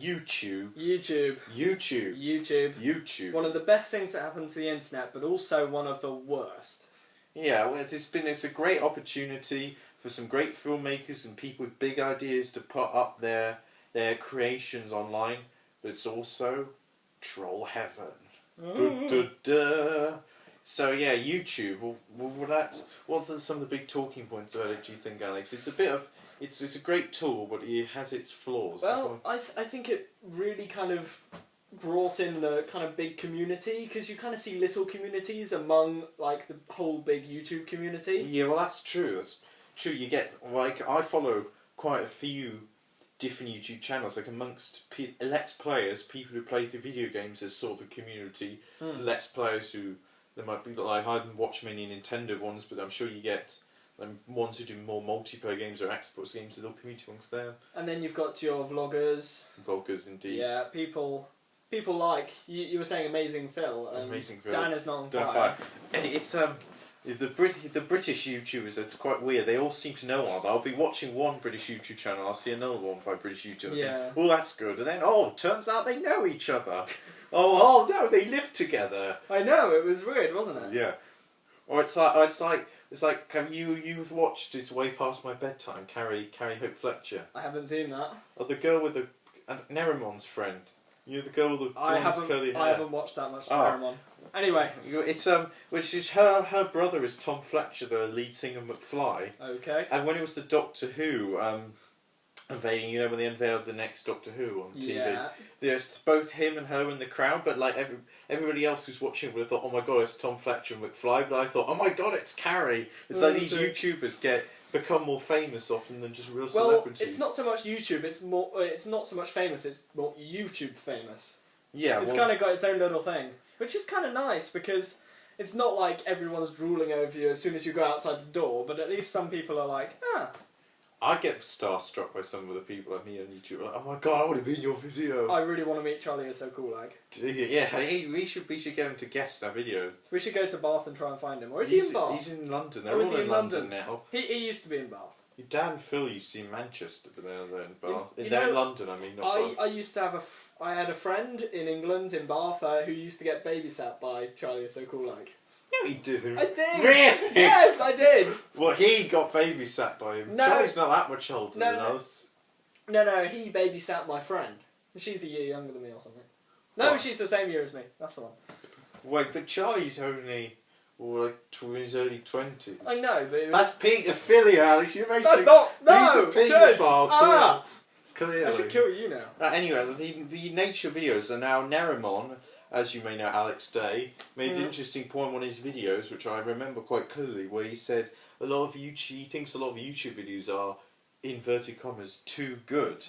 YouTube. YouTube. YouTube. YouTube. YouTube. One of the best things that happened to the internet, but also one of the worst. Yeah, well, it's a great opportunity for some great filmmakers and people with big ideas to put up their creations online, but it's also troll heaven. So yeah, YouTube. What's some of the big talking points about it? Do you think, Alex? It's a great tool, but it has its flaws. Well, I think it really kind of brought in the kind of big community, because you kind of see little communities among like the whole big YouTube community. Yeah, well, that's true. That's true. You get I follow quite a few different YouTube channels, like amongst Let's Players, people who play the video games as sort of a community. Let's Players who there might be I haven't watched many Nintendo ones, but I'm sure you get ones who do more multiplayer games or Xbox games, a little community amongst them. And then you've got your vloggers. Vloggers, indeed. Yeah, people like you were saying Amazing Phil. Amazing Phil. Dan is not on fire. It's the British YouTubers. It's quite weird. They all seem to know one. I'll be watching one British YouTube channel. I'll see another one by British YouTuber. Yeah. Think, oh, that's good. And then turns out they know each other. oh no, they live together. I know, it was weird, wasn't it? Yeah. Or it's like have you've watched It's Way Past My Bedtime, Carrie Hope Fletcher? I haven't seen that. Oh, the girl with the Nerimon's friend. You're the girl with the curly hair. I haven't watched that much Nerimon. Anyway, it's which is her brother is Tom Fletcher, the lead singer McFly. Okay. And when it was the Doctor Who unveiling, when they unveiled the next Doctor Who on TV, Yeah. there's both him and her in the crowd, but like everybody else who's watching would have thought, oh my god, it's Tom Fletcher and McFly, but I thought, oh my god, it's Carrie. It's like these YouTubers become more famous often than just real celebrities. Well, it's not so much YouTube. It's not so much famous. It's more YouTube famous. Yeah. It's kind of got its own little thing, which is kind of nice because it's not like everyone's drooling over you as soon as you go outside the door. But at least some people are like, I get starstruck by some of the people I meet on YouTube. Like, oh my god, I want to be in your video. I really want to meet Charlie. Is so cool. Like. Yeah, hey, we should get him to guest our videos. We should go to Bath and try and find him. Or is he in Bath? He's in London. Or is he all in London now. He used to be in Bath. Dan Phil used to be in Manchester, but now they're in Bath. You they're in know, London, I mean, not Bath. I used to have I had a friend in England, in Bath, who used to get babysat by Charlie Is So Cool Like. No, he didn't. I did! Really? Yes, I did! Well, he got babysat by him. No. Charlie's not that much older than us. No, he babysat my friend. She's a year younger than me or something. No, What? She's the same year as me. That's the one. Wait, but Charlie's only... like in his early 20s. I know, but it was... That's paedophilia, Alex. You're basically... That's not... No! He's a paedophile. Ah! Clearly. I should kill you now. Anyway, the nature videos are now Nerimon, as you may know, Alex Day, made an interesting point on his videos, which I remember quite clearly, where he said he thinks a lot of YouTube videos are, inverted commas, too good.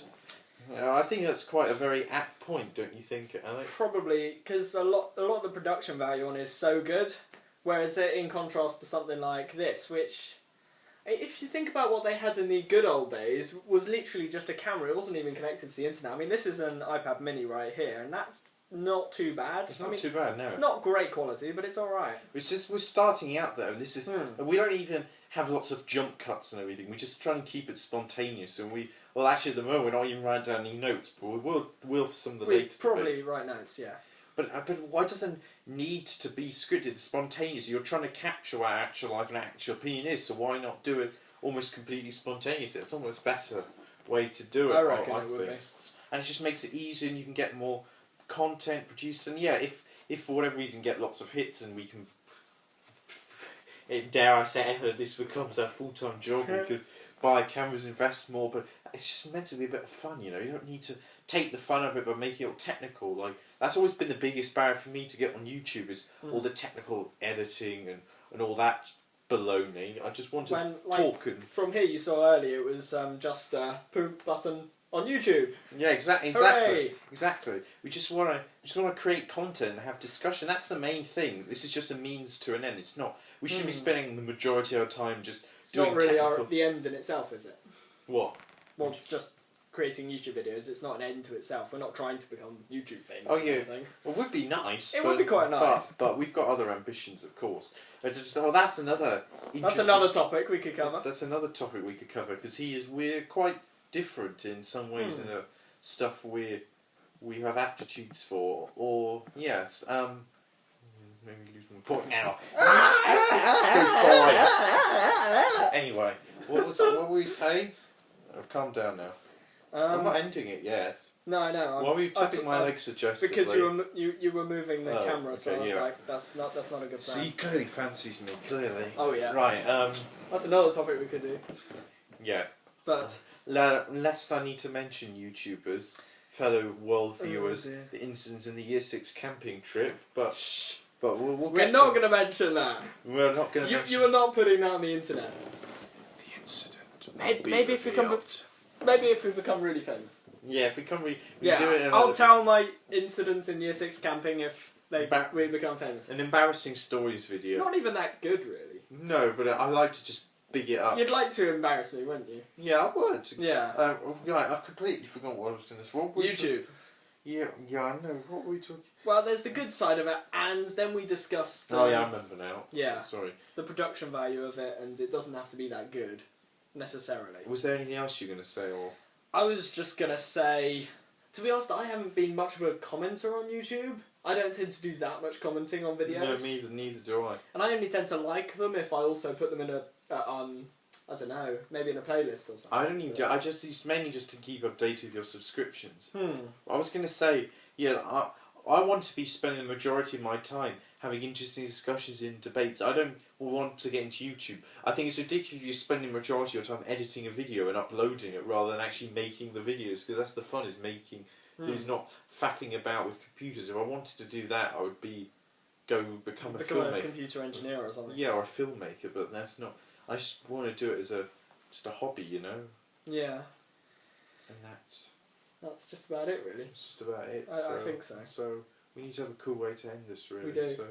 I think that's quite a very apt point, don't you think, Alex? Probably, because a lot of the production value on it is so good, whereas in contrast to something like this, which, if you think about what they had in the good old days, was literally just a camera. It wasn't even connected to the internet. I mean, this is an iPad mini right here, and that's not too bad. It's not too bad, no. It's not great quality, but it's alright. It's just, we're starting out though, and this is, we don't even have lots of jump cuts and everything, we just try and keep it spontaneous, and actually at the moment we're not even writing down any notes, but we'll for some of the later probably write notes, yeah. But why doesn't need to be scripted, spontaneous? You're trying to capture what actual life and actual opinion is, so why not do it almost completely spontaneously? It's almost a better way to do it, I reckon it would be. And it just makes it easier, and you can get more content produced, and yeah, if for whatever reason get lots of hits and we can, dare I say, ever this becomes our full-time job, we could buy cameras, invest more, but it's just meant to be a bit of fun, you don't need to take the fun of it by making it all technical. Like, that's always been the biggest barrier for me to get on YouTube, is all the technical editing and all that baloney. I just want to talk and... From here you saw earlier, it was just a poop button on YouTube. Yeah, exactly. Hooray! Exactly. We just want to create content and have discussion. That's the main thing. This is just a means to an end. It's not. We should be spending the majority of our time just doing. It's not really the ends in itself, is it? What? Well, just creating YouTube videos. It's not an end to itself. We're not trying to become YouTube famous. Oh yeah. Well, it would be nice. It would be quite nice. But we've got other ambitions, of course. That's another. That's another topic we could cover. That's another topic we could cover, because we're quite different in some ways in the stuff we're we have aptitudes for, or yes, maybe lose my point now. Anyway, what were we saying? I've calmed down now. I'm not ending it yet. No, I know. Why were you tapping my leg suggestively? Because you were moving the camera, so I was like, that's not a good plan. See, he clearly fancies me, clearly. Oh yeah. Right, that's another topic we could do. Yeah. But lest I need to mention YouTubers, fellow world viewers, the incidents in the Year 6 camping trip, but we're not going to mention that. We're not going to mention... You are not putting that on the internet. The incident. Maybe if we become really famous. Yeah, if we become we do it. I'll tell my incidents in Year 6 camping if we become famous. An embarrassing stories video. It's not even that good, really. No, but I like to just big it up. You'd like to embarrass me, wouldn't you? Yeah, I would. Yeah. Right, I've completely forgotten what I was going to say. YouTube. Yeah, I know. What were we talking? Well, there's the good side of it, and then we discussed... oh, yeah, I remember now. Yeah. Sorry. The production value of it, and it doesn't have to be that good, necessarily. Was there anything else you were going to say, or...? I was just going to say... To be honest, I haven't been much of a commenter on YouTube. I don't tend to do that much commenting on videos. No, neither do I. And I only tend to like them if I also put them in a... I don't know, maybe in a playlist or something. I don't even. It's mainly just to keep updated with your subscriptions. I was going to say, yeah, I want to be spending the majority of my time having interesting discussions in debates. I don't want to get into YouTube. I think it's ridiculous if you're spending the majority of your time editing a video and uploading it rather than actually making the videos, because that's the fun, is making. It's not faffing about with computers. If I wanted to do that, I would become a filmmaker. A computer engineer or something. Yeah, or a filmmaker, but that's not. I just want to do it as just a hobby, you know. Yeah. And that's just about it, really. That's just about it. I think so. So we need to have a cool way to end this, really. We do. So.